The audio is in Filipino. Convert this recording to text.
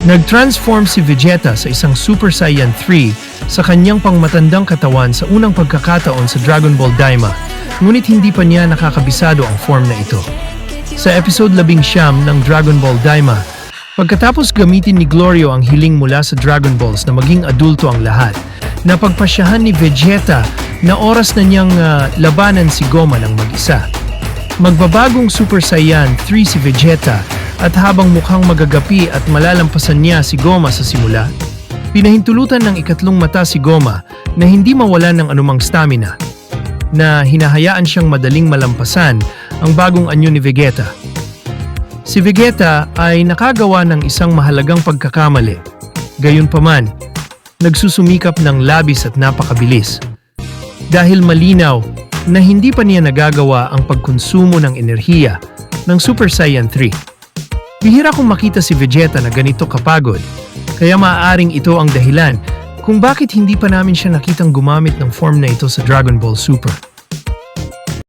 Nag-transform si Vegeta sa isang Super Saiyan 3 sa kanyang pangmatandang katawan sa unang pagkakataon sa Dragon Ball Daima, ngunit hindi pa niya nakakabisado ang form na ito. Sa episode 19 ng Dragon Ball Daima, pagkatapos gamitin ni Glorio ang hiling mula sa Dragon Balls na maging adulto ang lahat, napagpasyahan ni Vegeta na oras na niyang labanan si Goma ng mag-isa. Magbabagong Super Saiyan 3 si Vegeta at habang mukhang magagapi at malalampasan niya si Goma sa simula, pinahintulutan ng ikatlong mata si Goma na hindi mawalan ng anumang stamina, na hinahayaan siyang madaling malampasan ang bagong anyo ni Vegeta. Si Vegeta ay nakagawa ng isang mahalagang pagkakamali. Gayunpaman, nagsusumikap ng labis at napakabilis. Dahil malinaw na hindi pa niya nagagawa ang pagkonsumo ng enerhiya ng Super Saiyan 3. Bihira kong makita si Vegeta na ganito kapagod, kaya maaaring ito ang dahilan kung bakit hindi pa namin siya nakitang gumamit ng form na ito sa Dragon Ball Super.